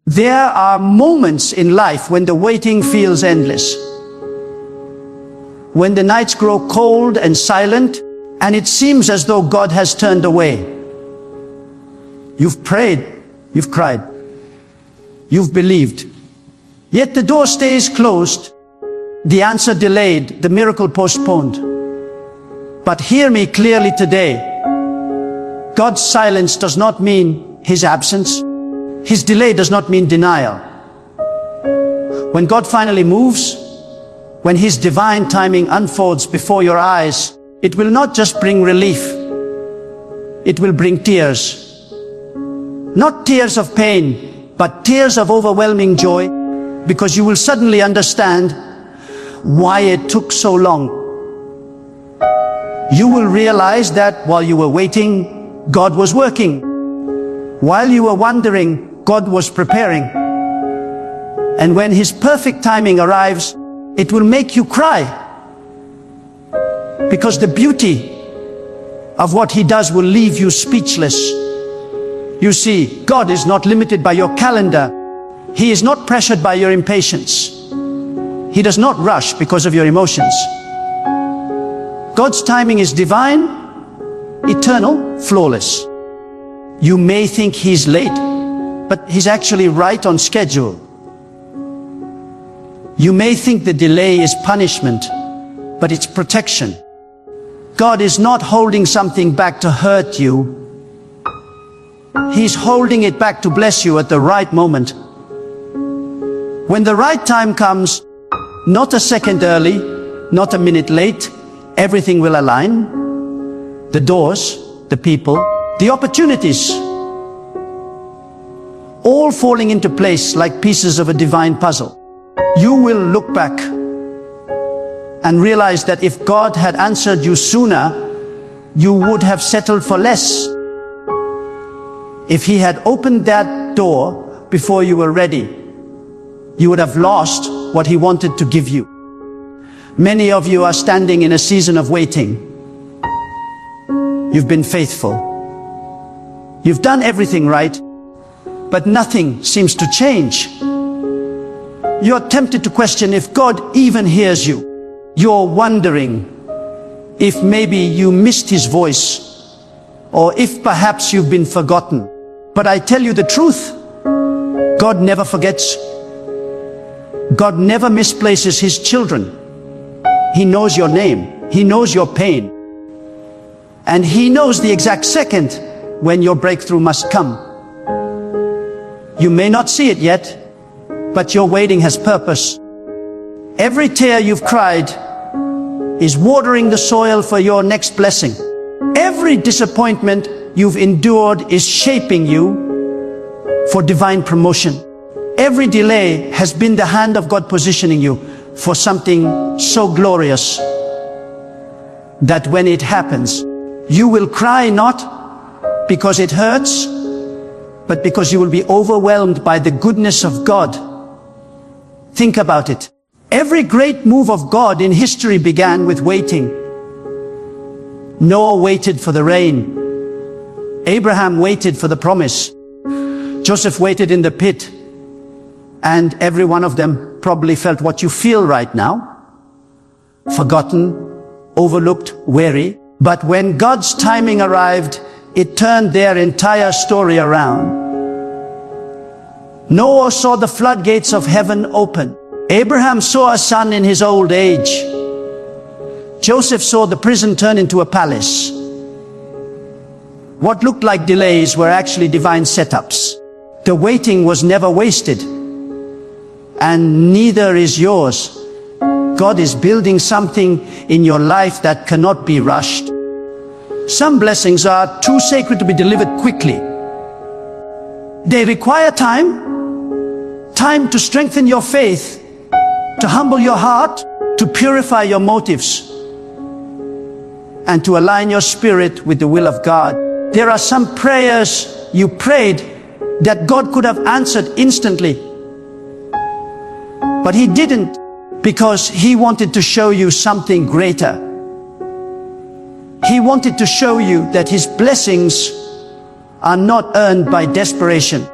There are moments in life when the waiting feels endless. When the nights grow cold and silent, and it seems as though God has turned away. You've prayed, you've cried, you've believed, yet the door stays closed, the answer delayed, the miracle postponed. But hear me clearly today. God's silence does not mean His absence. His delay does not mean denial. When God finally moves, when His divine timing unfolds before your eyes, it will not just bring relief, it will bring tears. Not tears of pain, but tears of overwhelming joy, because you will suddenly understand why it took so long. You will realize that while you were waiting, God was working. While you were wondering, God was preparing. And when His perfect timing arrives, it will make you cry. Because the beauty of what He does will leave you speechless. You see, God is not limited by your calendar. He is not pressured by your impatience. He does not rush because of your emotions. God's timing is divine, eternal, flawless. You may think He's late, but He's actually right on schedule. You may think the delay is punishment, but it's protection. God is not holding something back to hurt you. He's holding it back to bless you at the right moment. When the right time comes, not a second early, not a minute late, everything will align. The doors, the people, the opportunities, all falling into place like pieces of a divine puzzle. You will look back and realize that if God had answered you sooner, you would have settled for less. If He had opened that door before you were ready, you would have lost what He wanted to give you. Many of you are standing in a season of waiting. You've been faithful. You've done everything right, but nothing seems to change. You're tempted to question if God even hears you. You're wondering if maybe you missed His voice, or if perhaps you've been forgotten. But I tell you the truth, God never forgets. God never misplaces His children. He knows your name. He knows your pain. And He knows the exact second when your breakthrough must come. You may not see it yet, but your waiting has purpose. Every tear you've cried is watering the soil for your next blessing. Every disappointment you've endured is shaping you for divine promotion. Every delay has been the hand of God positioning you for something so glorious that when it happens, you will cry not because it hurts, but because you will be overwhelmed by the goodness of God. Think about it. Every great move of God in history began with waiting. Noah waited for the rain. Abraham waited for the promise. Joseph waited in the pit. And every one of them probably felt what you feel right now. Forgotten, overlooked, weary. But when God's timing arrived, it turned their entire story around. Noah saw the floodgates of heaven open. Abraham saw a son in his old age. Joseph saw the prison turn into a palace. What looked like delays were actually divine setups. The waiting was never wasted. And neither is yours. God is building something in your life that cannot be rushed. Some blessings are too sacred to be delivered quickly. They require time to strengthen your faith, to humble your heart, to purify your motives, and to align your spirit with the will of God. There are some prayers you prayed that God could have answered instantly, but He didn't, because He wanted to show you something greater. He wanted to show you that His blessings are not earned by desperation.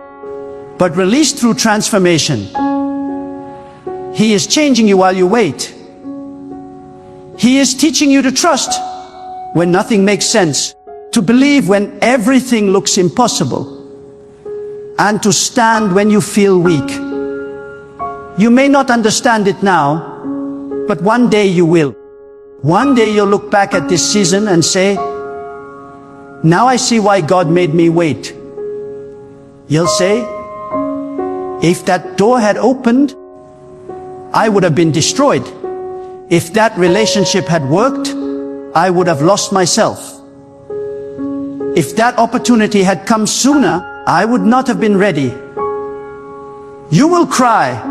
but released through transformation. He is changing you while you wait. He is teaching you to trust when nothing makes sense, to believe when everything looks impossible, and to stand when you feel weak. You may not understand it now, but one day you will. One day you'll look back at this season and say, now I see why God made me wait. You'll say, if that door had opened, I would have been destroyed. If that relationship had worked, I would have lost myself. If that opportunity had come sooner, I would not have been ready. You will cry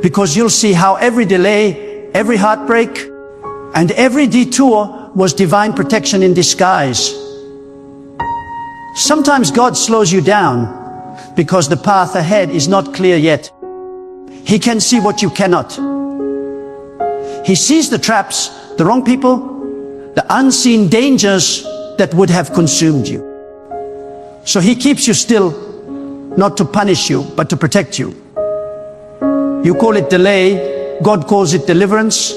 because you'll see how every delay, every heartbreak, and every detour was divine protection in disguise. Sometimes God slows you down because the path ahead is not clear yet. He can see what you cannot. He sees the traps, the wrong people, the unseen dangers that would have consumed you. So He keeps you still, not to punish you, but to protect you. You call it delay, God calls it deliverance.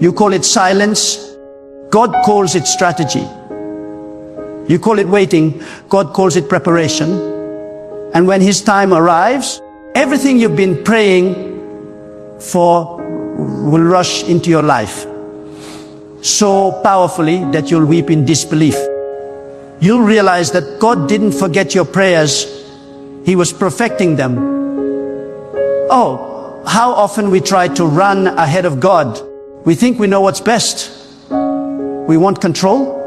You call it silence, God calls it strategy. You call it waiting, God calls it preparation. And when His time arrives, everything you've been praying for will rush into your life so powerfully that you'll weep in disbelief. You'll realize that God didn't forget your prayers, He was perfecting them. Oh, how often we try to run ahead of God. We think we know what's best. We want control.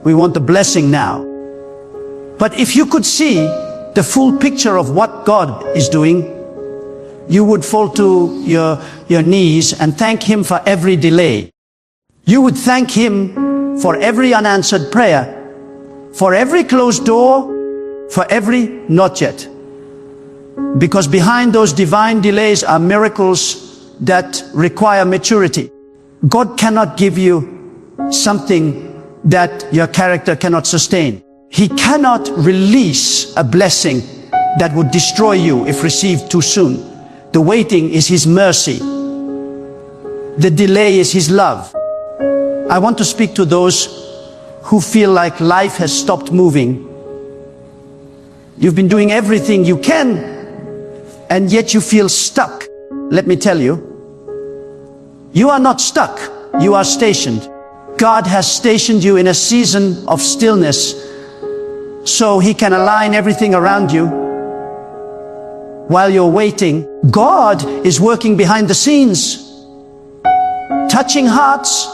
We want the blessing now. But if you could see the full picture of what God is doing, you would fall to your knees and thank Him for every delay. You would thank Him for every unanswered prayer, for every closed door, for every not yet. Because behind those divine delays are miracles that require maturity. God cannot give you something that your character cannot sustain. He cannot release a blessing that would destroy you if received too soon. The waiting is His mercy. The delay is His love. I want to speak to those who feel like life has stopped moving. You've been doing everything you can, and yet you feel stuck. Let me tell you, you are not stuck, you are stationed. God has stationed you in a season of stillness so He can align everything around you. While you're waiting, God is working behind the scenes, touching hearts,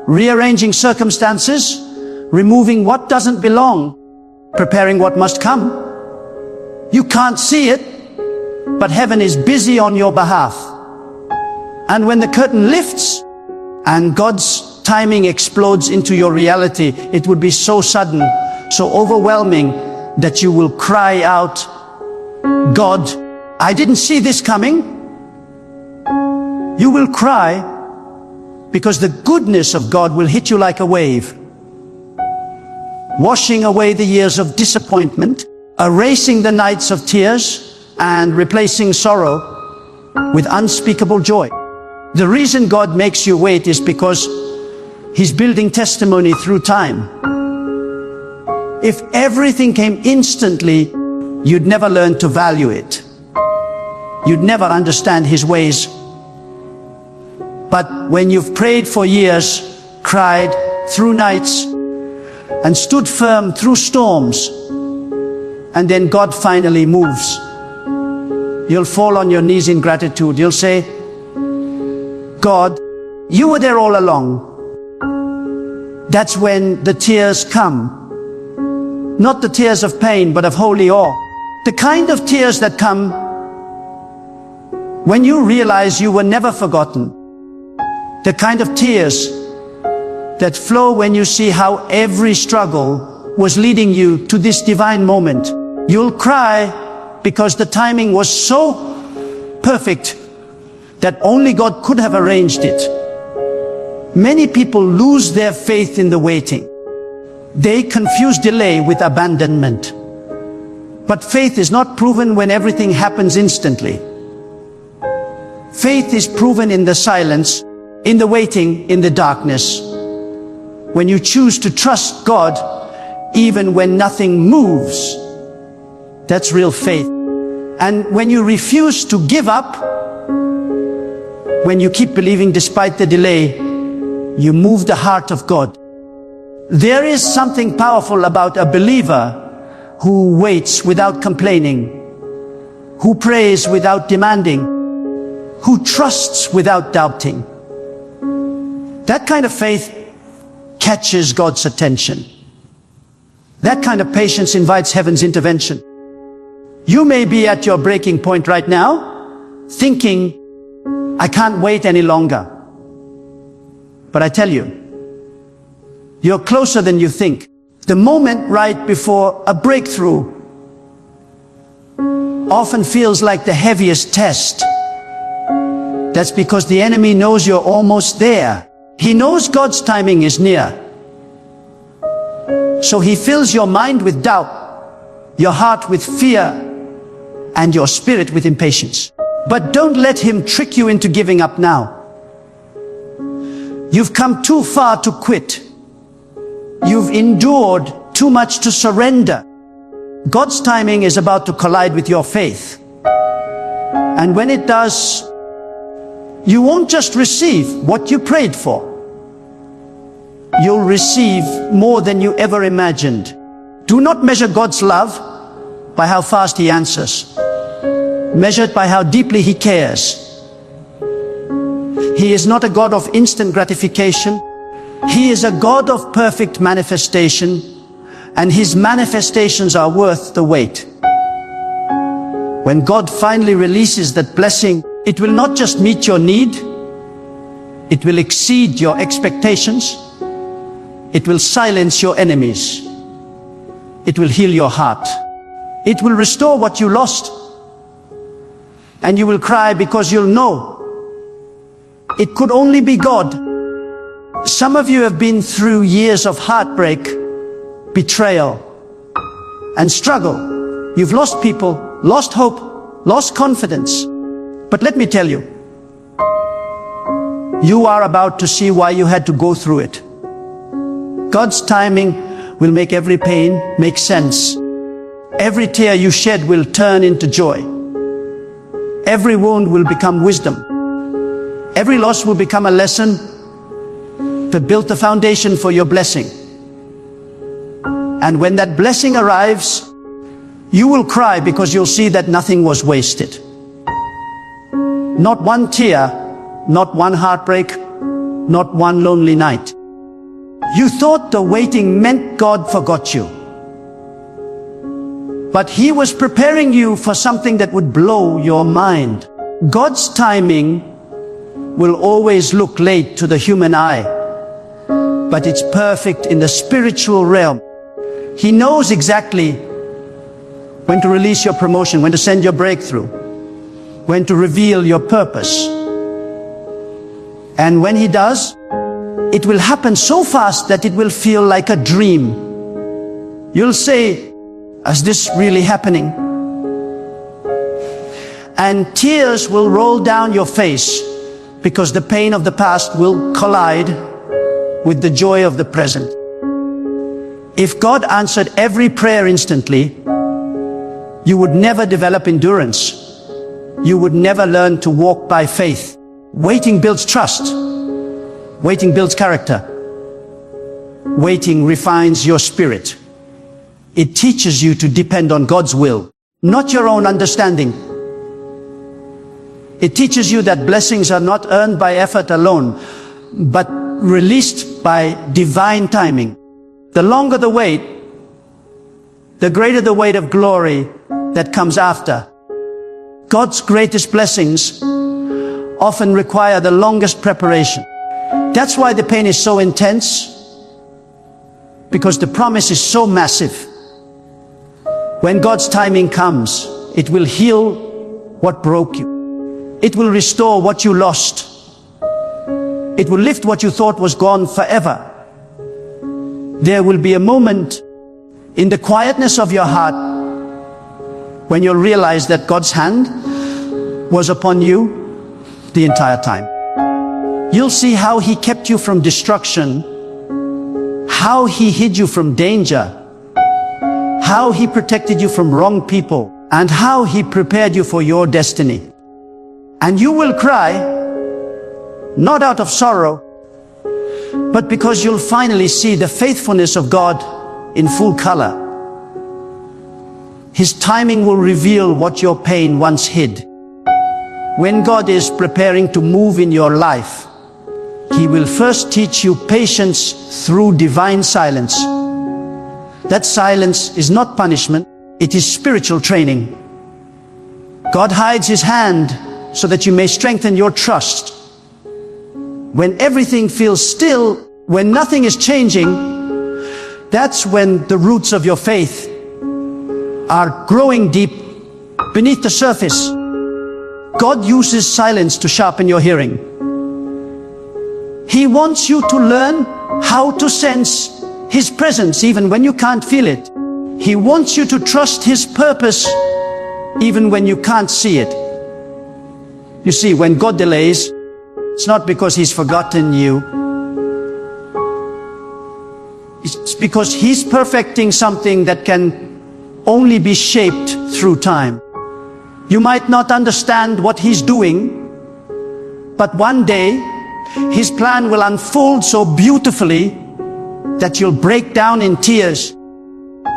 rearranging circumstances, removing what doesn't belong, preparing what must come. You can't see it, but heaven is busy on your behalf. And when the curtain lifts and God's timing explodes into your reality, it would be so sudden, so overwhelming that you will cry out, God, I didn't see this coming. You will cry because the goodness of God will hit you like a wave, washing away the years of disappointment, erasing the nights of tears, and replacing sorrow with unspeakable joy. The reason God makes you wait is because He's building testimony through time. If everything came instantly, you'd never learn to value it. You'd never understand His ways. But when you've prayed for years, cried through nights, and stood firm through storms, and then God finally moves, you'll fall on your knees in gratitude. You'll say, God, You were there all along. That's when the tears come. Not the tears of pain, but of holy awe. The kind of tears that come when you realize you were never forgotten. The kind of tears that flow when you see how every struggle was leading you to this divine moment. You'll cry because the timing was so perfect that only God could have arranged it. Many people lose their faith in the waiting. They confuse delay with abandonment. But faith is not proven when everything happens instantly. Faith is proven in the silence, in the waiting, in the darkness. When you choose to trust God, even when nothing moves, that's real faith. And when you refuse to give up, when you keep believing despite the delay, you move the heart of God. There is something powerful about a believer who waits without complaining, who prays without demanding, who trusts without doubting. That kind of faith catches God's attention. That kind of patience invites heaven's intervention. You may be at your breaking point right now, thinking, I can't wait any longer. But I tell you, you're closer than you think. The moment right before a breakthrough often feels like the heaviest test. That's because the enemy knows you're almost there. He knows God's timing is near. So he fills your mind with doubt, your heart with fear, and your spirit with impatience. But don't let him trick you into giving up now. You've come too far to quit. You've endured too much to surrender. God's timing is about to collide with your faith. And when it does, you won't just receive what you prayed for. You'll receive more than you ever imagined. Do not measure God's love by how fast he answers. Measure it by how deeply he cares. He is not a God of instant gratification. He is a God of perfect manifestation, and his manifestations are worth the wait. When God finally releases that blessing, it will not just meet your need, it will exceed your expectations. It will silence your enemies. It will heal your heart. It will restore what you lost. And you will cry because you'll know it could only be God. Some of you have been through years of heartbreak, betrayal, and struggle. You've lost people, lost hope, lost confidence. But let me tell you, you are about to see why you had to go through it. God's timing will make every pain make sense. Every tear you shed will turn into joy. Every wound will become wisdom. Every loss will become a lesson to build the foundation for your blessing. And when that blessing arrives, you will cry because you'll see that nothing was wasted. Not one tear, not one heartbreak, not one lonely night. You thought the waiting meant God forgot you. But he was preparing you for something that would blow your mind. God's timing will always look late to the human eye, but it's perfect in the spiritual realm. He knows exactly when to release your promotion, when to send your breakthrough, when to reveal your purpose. And when he does, it will happen so fast that it will feel like a dream. You'll say, is this really happening? And tears will roll down your face because the pain of the past will collide with the joy of the present. If God answered every prayer instantly, you would never develop endurance. You would never learn to walk by faith. Waiting builds trust. Waiting builds character. Waiting refines your spirit. It teaches you to depend on God's will, not your own understanding. It teaches you that blessings are not earned by effort alone, but released by divine timing. The longer the wait, the greater the weight of glory that comes after. God's greatest blessings often require the longest preparation. That's why the pain is so intense, because the promise is so massive. When God's timing comes, it will heal what broke you. It will restore what you lost. It will lift what you thought was gone forever. There will be a moment in the quietness of your heart when you'll realize that God's hand was upon you the entire time. You'll see how He kept you from destruction, how He hid you from danger, how He protected you from wrong people, and how He prepared you for your destiny. And you will cry, not out of sorrow, but because you'll finally see the faithfulness of God in full color. His timing will reveal what your pain once hid. When God is preparing to move in your life, He will first teach you patience through divine silence. That silence is not punishment, it is spiritual training. God hides His hand so that you may strengthen your trust. When everything feels still, when nothing is changing, that's when the roots of your faith are growing deep beneath the surface. God uses silence to sharpen your hearing. He wants you to learn how to sense His presence even when you can't feel it. He wants you to trust His purpose even when you can't see it. You see, when God delays, it's not because He's forgotten you. It's because He's perfecting something that can only be shaped through time. You might not understand what He's doing, but one day His plan will unfold so beautifully that you'll break down in tears.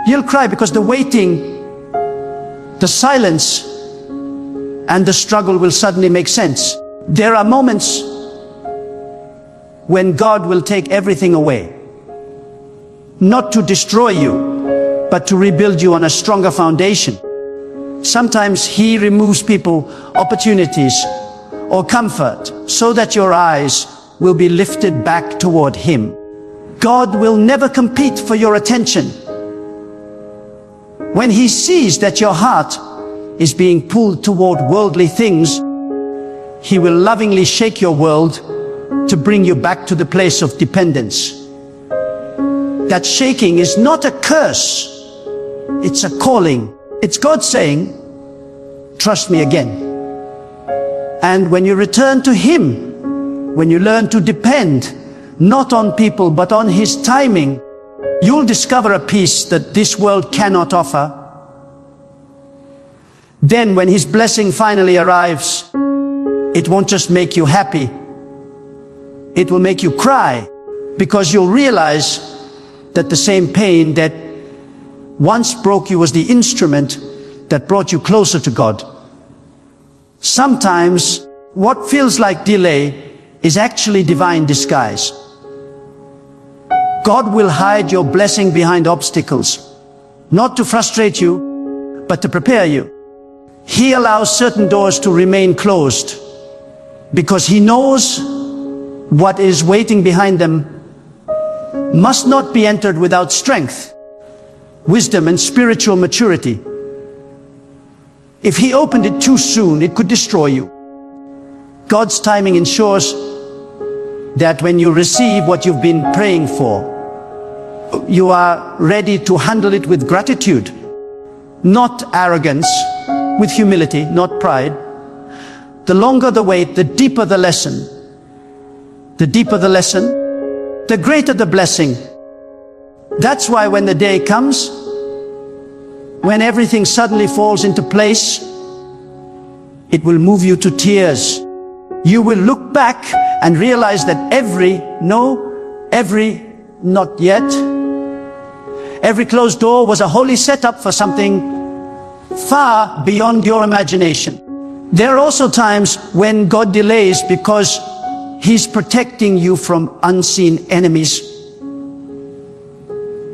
You'll cry because the waiting, the silence, and the struggle will suddenly make sense. There are moments when God will take everything away, not to destroy you, but to rebuild you on a stronger foundation. Sometimes He removes people, opportunities, or comfort so that your eyes will be lifted back toward Him. God will never compete for your attention. When He sees that your heart is being pulled toward worldly things, He will lovingly shake your world to bring you back to the place of dependence. That shaking is not a curse, it's a calling. It's God saying, trust me again. And when you return to Him, when you learn to depend not on people but on His timing, you'll discover a peace that this world cannot offer. Then when His blessing finally arrives, it won't just make you happy, it will make you cry, because you'll realize that the same pain that once broke you was the instrument that brought you closer to God. Sometimes what feels like delay is actually divine disguise. God will hide your blessing behind obstacles, not to frustrate you, but to prepare you. He allows certain doors to remain closed because He knows what is waiting behind them must not be entered without strength, wisdom, and spiritual maturity. If He opened it too soon, it could destroy you. God's timing ensures that when you receive what you've been praying for, you are ready to handle it with gratitude, not arrogance, with humility, not pride. The longer the wait, the deeper the lesson. The deeper the lesson, the greater the blessing. That's why when the day comes, when everything suddenly falls into place, it will move you to tears. You will look back and realize that every not yet, every closed door was a holy setup for something far beyond your imagination. There are also times when God delays because He's protecting you from unseen enemies.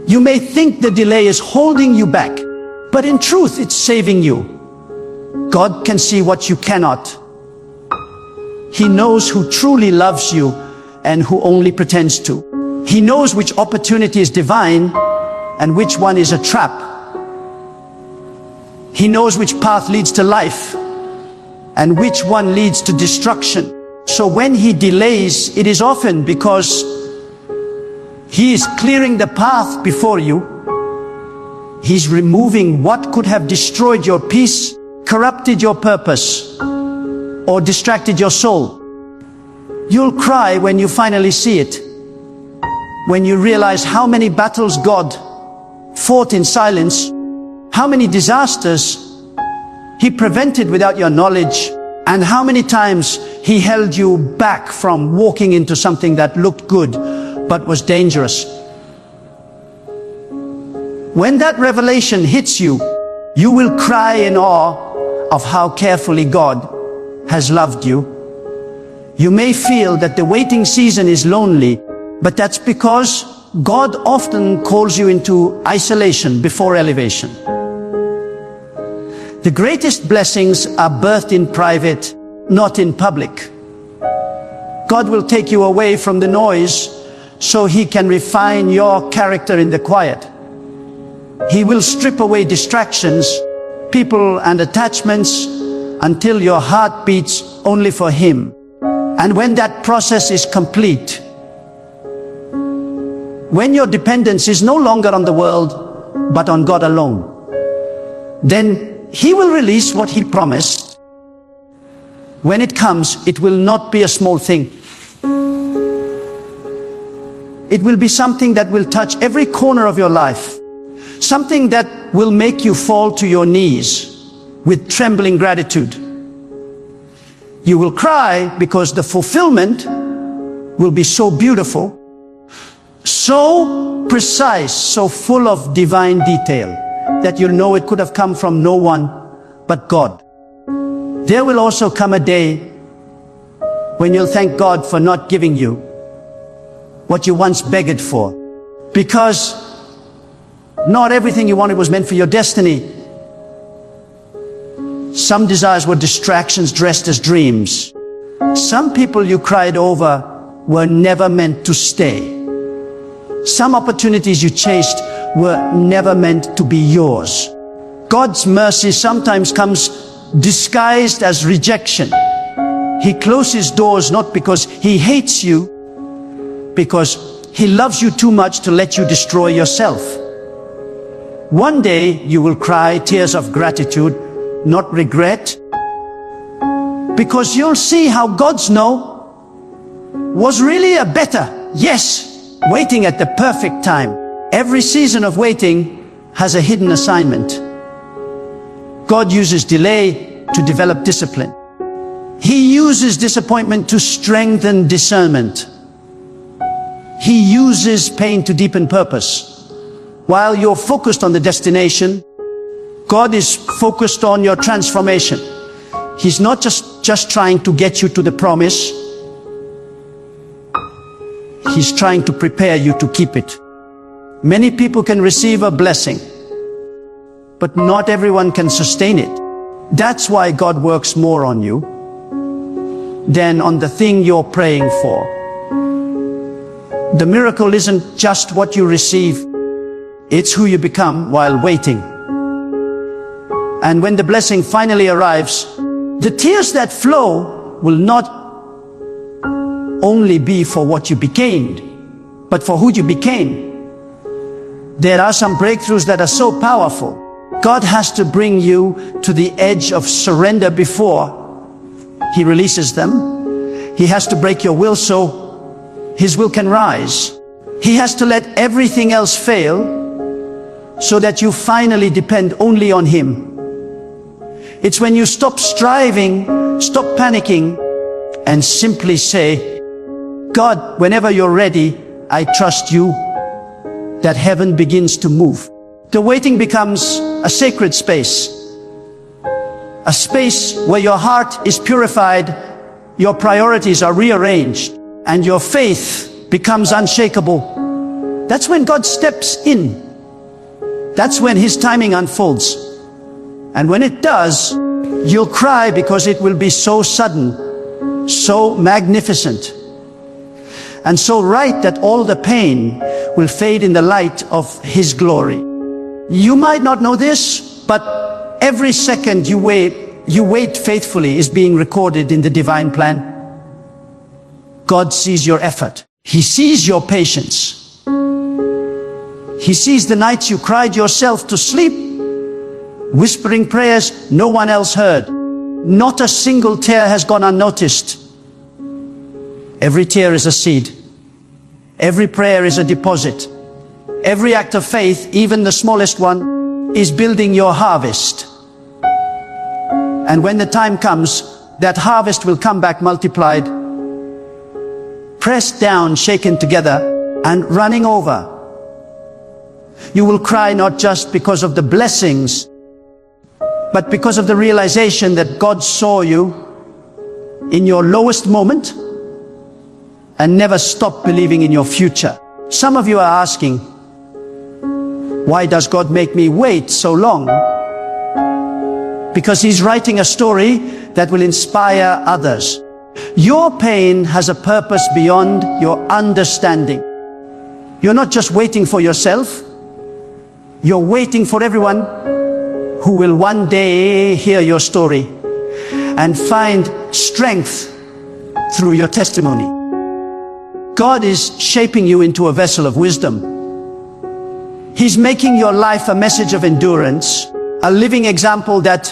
You may think the delay is holding you back, but in truth it's saving you. God can see what you cannot. He knows who truly loves you and who only pretends to. He knows which opportunity is divine and which one is a trap. He knows which path leads to life and which one leads to destruction. So when He delays, it is often because He is clearing the path before you. He's removing what could have destroyed your peace, corrupted your purpose, or distracted your soul. You'll cry when you finally see it. When you realize how many battles God fought in silence, how many disasters He prevented without your knowledge, and how many times He held you back from walking into something that looked good but was dangerous. When that revelation hits you, you will cry in awe of how carefully God has loved you. You may feel that the waiting season is lonely, but that's because God often calls you into isolation before elevation. The greatest blessings are birthed in private, not in public. God will take you away from the noise so He can refine your character in the quiet. He will strip away distractions, people and attachments until your heart beats only for Him. And when that process is complete, when your dependence is no longer on the world, but on God alone, then He will release what He promised. When it comes, it will not be a small thing. It will be something that will touch every corner of your life. Something that will make you fall to your knees with trembling gratitude. You will cry because the fulfillment will be so beautiful, so precise, so full of divine detail, that you'll know it could have come from no one but God. There will also come a day when you'll thank God for not giving you what you once begged for, because not everything you wanted was meant for your destiny. Some desires were distractions dressed as dreams. Some people you cried over were never meant to stay. Some opportunities you chased were never meant to be yours. God's mercy sometimes comes disguised as rejection. He closes doors not because He hates you, because He loves you too much to let you destroy yourself. One day you will cry tears of gratitude, not regret, because you'll see how God's no was really a better yes, waiting at the perfect time. Every season of waiting has a hidden assignment. God uses delay to develop discipline. He uses disappointment to strengthen discernment. He uses pain to deepen purpose. While you're focused on the destination, God is focused on your transformation. He's not just trying to get you to the promise. He's trying to prepare you to keep it. Many people can receive a blessing, but not everyone can sustain it. That's why God works more on you than on the thing you're praying for. The miracle isn't just what you receive, it's who you become while waiting. And when the blessing finally arrives, the tears that flow will not only be for what you became, but for who you became. There are some breakthroughs that are so powerful. God has to bring you to the edge of surrender before He releases them. He has to break your will so His will can rise. He has to let everything else fail so that you finally depend only on Him. It's when you stop striving, stop panicking, and simply say, God, whenever you're ready, I trust you, that heaven begins to move. The waiting becomes a sacred space. A space where your heart is purified, your priorities are rearranged, and your faith becomes unshakable. That's when God steps in. That's when His timing unfolds. And when it does, you'll cry because it will be so sudden, so magnificent, and so right that all the pain will fade in the light of His glory. You might not know this, but every second you wait faithfully is being recorded in the divine plan. God sees your effort. He sees your patience. He sees the nights you cried yourself to sleep, whispering prayers no one else heard. Not a single tear has gone unnoticed. Every tear is a seed. Every prayer is a deposit. Every act of faith, even the smallest one, is building your harvest. And when the time comes, that harvest will come back multiplied, pressed down, shaken together, and running over. You will cry not just because of the blessings, but because of the realization that God saw you in your lowest moment and never stopped believing in your future. Some of you are asking, why does God make me wait so long? Because He's writing a story that will inspire others. Your pain has a purpose beyond your understanding. You're not just waiting for yourself, you're waiting for everyone who will one day hear your story and find strength through your testimony. God is shaping you into a vessel of wisdom. He's making your life a message of endurance, a living example that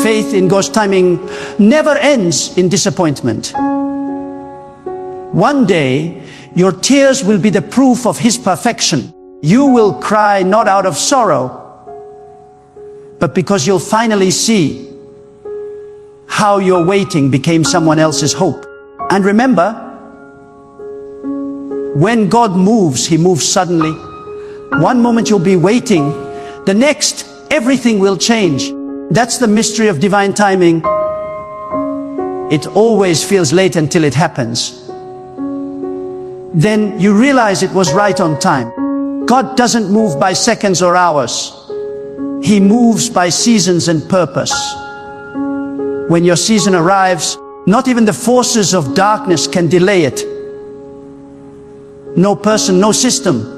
faith in God's timing never ends in disappointment. One day, your tears will be the proof of His perfection. You will cry not out of sorrow, but because you'll finally see how your waiting became someone else's hope. And remember, when God moves, He moves suddenly. One moment you'll be waiting, the next, everything will change. That's the mystery of divine timing. It always feels late until it happens. Then you realize it was right on time. God doesn't move by seconds or hours. He moves by seasons and purpose. When your season arrives, not even the forces of darkness can delay it. No person, no system,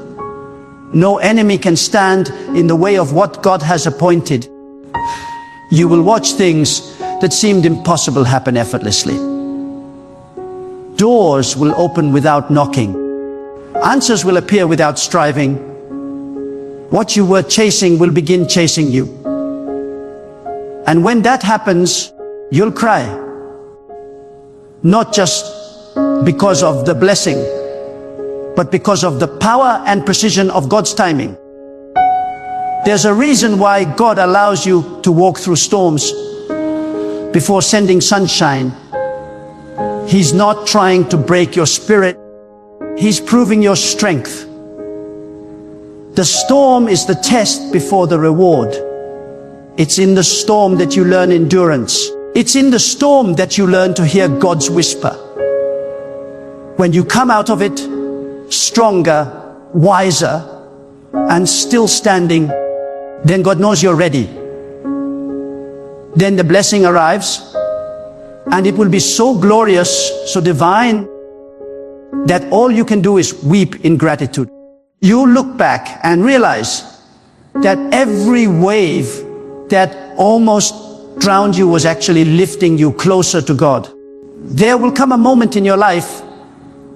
no enemy can stand in the way of what God has appointed. You will watch things that seemed impossible happen effortlessly. Doors will open without knocking. Answers will appear without striving. What you were chasing will begin chasing you. And when that happens, you'll cry. Not just because of the blessing, but because of the power and precision of God's timing. There's a reason why God allows you to walk through storms before sending sunshine. He's not trying to break your spirit. He's proving your strength. The storm is the test before the reward. It's in the storm that you learn endurance. It's in the storm that you learn to hear God's whisper. When you come out of it stronger, wiser, and still standing, then God knows you're ready. Then the blessing arrives, and it will be so glorious, so divine, that all you can do is weep in gratitude. You look back and realize that every wave that almost drowned you was actually lifting you closer to God. There will come a moment in your life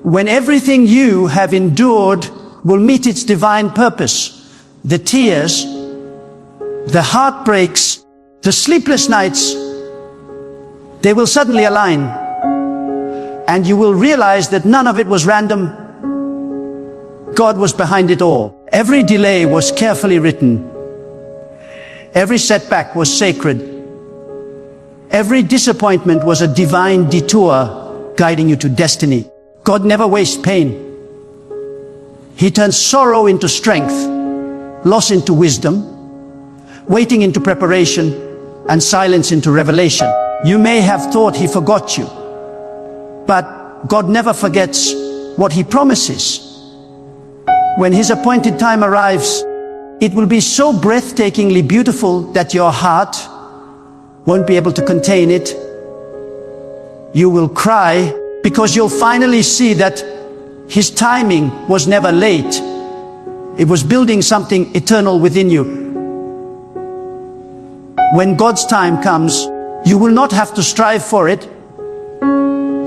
when everything you have endured will meet its divine purpose. The tears, the heartbreaks, the sleepless nights, they will suddenly align. And you will realize that none of it was random. God was behind it all. Every delay was carefully written. Every setback was sacred. Every disappointment was a divine detour guiding you to destiny. God never wastes pain. He turns sorrow into strength, loss into wisdom, waiting into preparation, and silence into revelation. You may have thought He forgot you, but God never forgets what He promises. When His appointed time arrives, it will be so breathtakingly beautiful that your heart won't be able to contain it. You will cry because you'll finally see that His timing was never late. It was building something eternal within you. When God's time comes, you will not have to strive for it.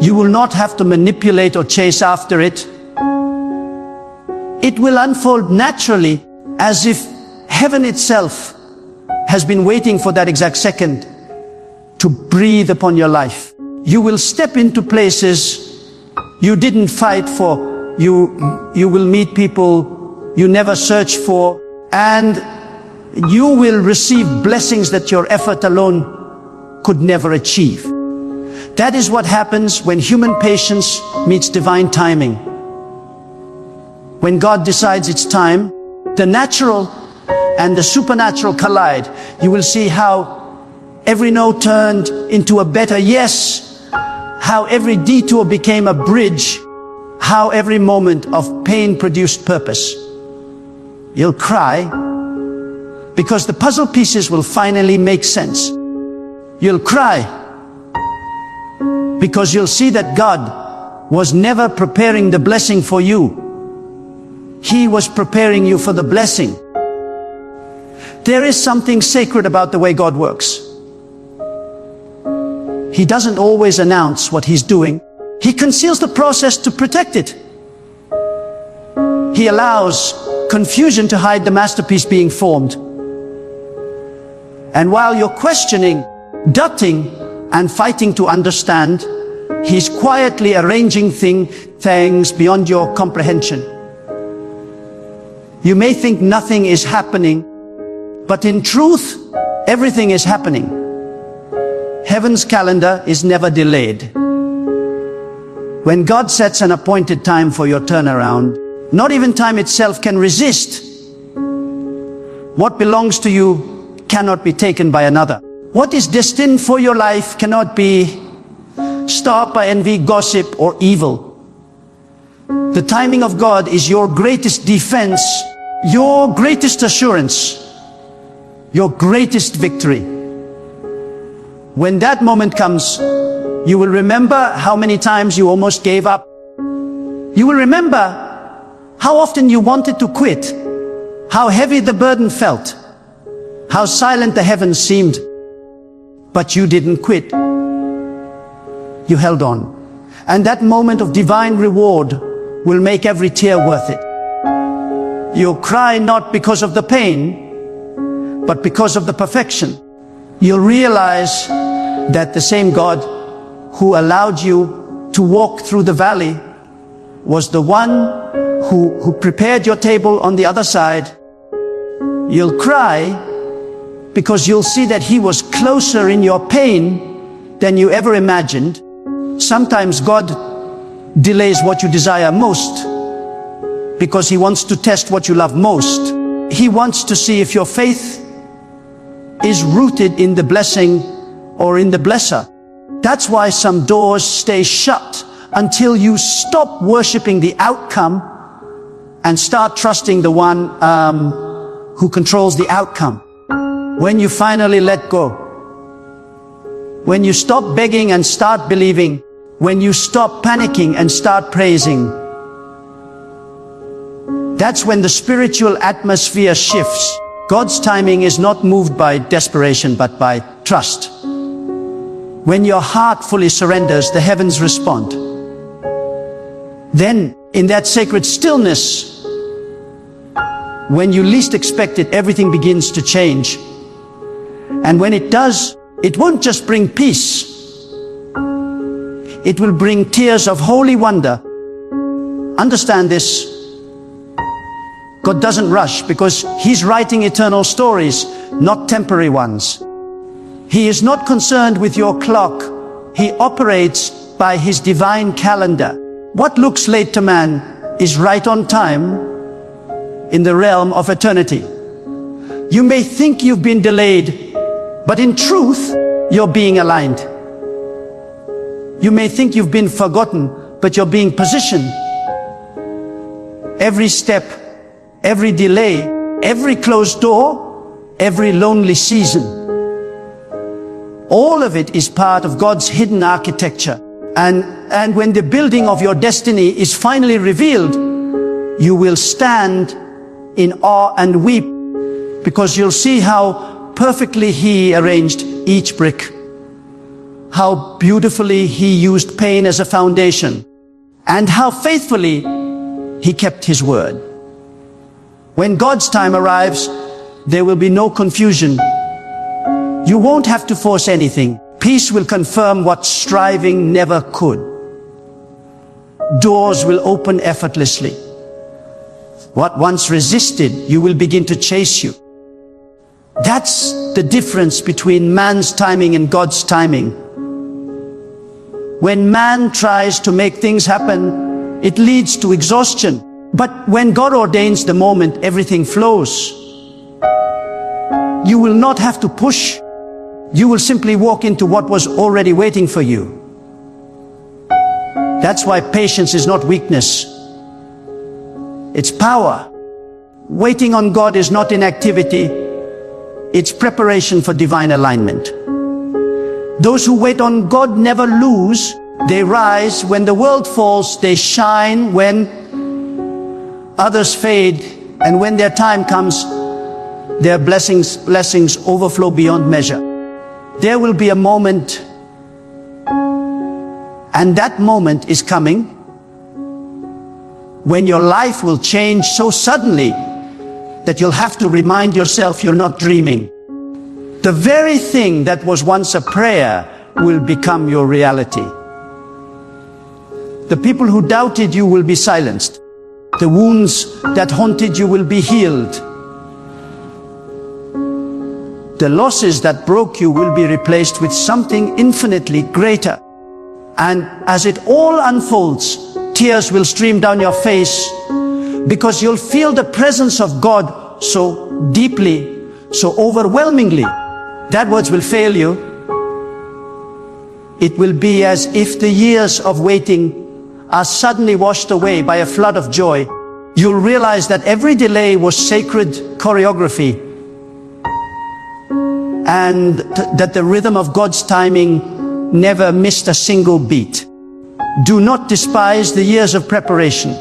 You will not have to manipulate or chase after it. It will unfold naturally as if heaven itself has been waiting for that exact second to breathe upon your life. You will step into places you didn't fight for. You will meet people you never searched for, and you will receive blessings that your effort alone could never achieve. That is what happens when human patience meets divine timing. When God decides it's time, the natural and the supernatural collide. You will see how every no turned into a better yes, how every detour became a bridge, how every moment of pain produced purpose. You'll cry because the puzzle pieces will finally make sense. You'll cry because you'll see that God was never preparing the blessing for you. He was preparing you for the blessing. There is something sacred about the way God works. He doesn't always announce what He's doing. He conceals the process to protect it. He allows confusion to hide the masterpiece being formed. And while you're questioning, doubting, and fighting to understand, He's quietly arranging things beyond your comprehension. You may think nothing is happening, but in truth, everything is happening. Heaven's calendar is never delayed. When God sets an appointed time for your turnaround, not even time itself can resist. What belongs to you cannot be taken by another. What is destined for your life cannot be stopped by envy, gossip, or evil. The timing of God is your greatest defense, your greatest assurance, your greatest victory. When that moment comes, you will remember how many times you almost gave up. You will remember how often you wanted to quit, how heavy the burden felt, how silent the heavens seemed. But you didn't quit. You held on. And that moment of divine reward will make every tear worth it. You'll cry not because of the pain, but because of the perfection. You'll realize that the same God who allowed you to walk through the valley was the one who prepared your table on the other side. You'll cry because you'll see that He was closer in your pain than you ever imagined. Sometimes God delays what you desire most because He wants to test what you love most. He wants to see if your faith is rooted in the blessing or in the blesser. That's why some doors stay shut until you stop worshiping the outcome and start trusting the one who controls the outcome. When you finally let go, when you stop begging and start believing, when you stop panicking and start praising, that's when the spiritual atmosphere shifts. God's timing is not moved by desperation, but by trust. When your heart fully surrenders, the heavens respond. Then, in that sacred stillness, when you least expect it, everything begins to change. And when it does, it won't just bring peace. It will bring tears of holy wonder. Understand this. God doesn't rush because He's writing eternal stories, not temporary ones. He is not concerned with your clock. He operates by His divine calendar. What looks late to man is right on time in the realm of eternity. You may think you've been delayed, but in truth, you're being aligned. You may think you've been forgotten, but you're being positioned. Every step, every delay, every closed door, every lonely season, all of it is part of God's hidden architecture. And when the building of your destiny is finally revealed, you will stand in awe and weep, because you'll see how perfectly He arranged each brick, how beautifully He used pain as a foundation, and how faithfully He kept His word. When God's time arrives, there will be no confusion. You won't have to force anything. Peace will confirm what striving never could. Doors will open effortlessly. What once resisted, you will begin to chase you. That's the difference between man's timing and God's timing. When man tries to make things happen, it leads to exhaustion. But when God ordains the moment, everything flows. You will not have to push. You will simply walk into what was already waiting for you. That's why patience is not weakness. It's power. Waiting on God is not inactivity. It's preparation for divine alignment. Those who wait on God never lose. They rise when the world falls. They shine when others fade. And when their time comes, their blessings overflow beyond measure. There will be a moment, and that moment is coming, when your life will change so suddenly that you'll have to remind yourself you're not dreaming. The very thing that was once a prayer will become your reality. The people who doubted you will be silenced. The wounds that haunted you will be healed. The losses that broke you will be replaced with something infinitely greater. And as it all unfolds, tears will stream down your face, because you'll feel the presence of God so deeply, so overwhelmingly, that words will fail you. It will be as if the years of waiting are suddenly washed away by a flood of joy. You'll realize that every delay was sacred choreography, and that the rhythm of God's timing never missed a single beat. Do not despise the years of preparation.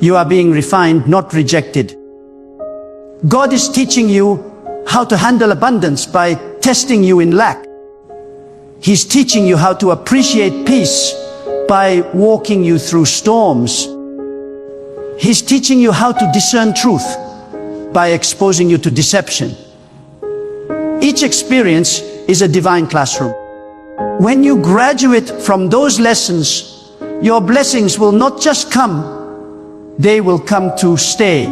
You are being refined, not rejected. God is teaching you how to handle abundance by testing you in lack. He's teaching you how to appreciate peace by walking you through storms. He's teaching you how to discern truth by exposing you to deception. Each experience is a divine classroom. When you graduate from those lessons, your blessings will not just come, they will come to stay.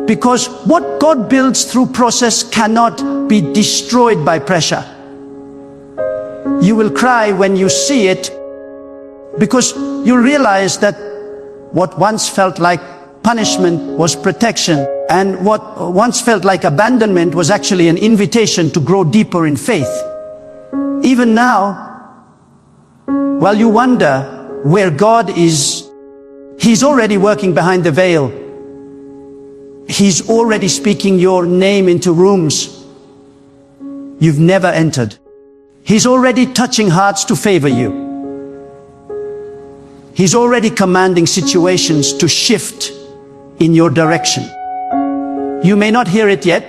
Because what God builds through process cannot be destroyed by pressure. You will cry when you see it, because you realize that what once felt like punishment was protection, and what once felt like abandonment was actually an invitation to grow deeper in faith. Even now, while you wonder where God is, He's already working behind the veil. He's already speaking your name into rooms you've never entered. He's already touching hearts to favor you. He's already commanding situations to shift in your direction. You may not hear it yet,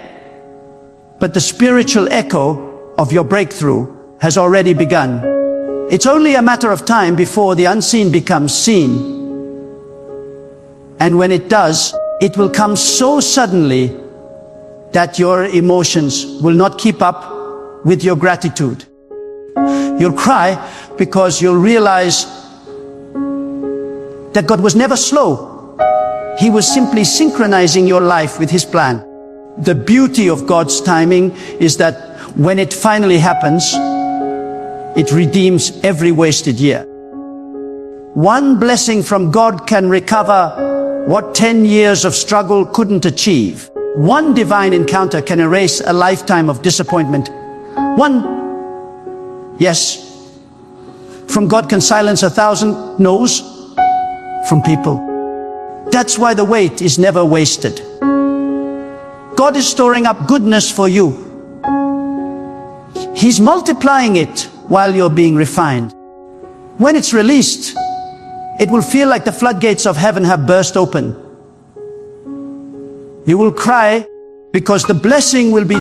but the spiritual echo of your breakthrough has already begun. It's only a matter of time before the unseen becomes seen. And when it does, it will come so suddenly that your emotions will not keep up with your gratitude. You'll cry because you'll realize that God was never slow. He was simply synchronizing your life with His plan. The beauty of God's timing is that when it finally happens, it redeems every wasted year. One blessing from God can recover what 10 years of struggle couldn't achieve. One divine encounter can erase a lifetime of disappointment. One yes from God can silence 1,000 no's from people. That's why the wait is never wasted. God is storing up goodness for you. He's multiplying it while you're being refined. When it's released, it will feel like the floodgates of heaven have burst open. You will cry because the blessing will be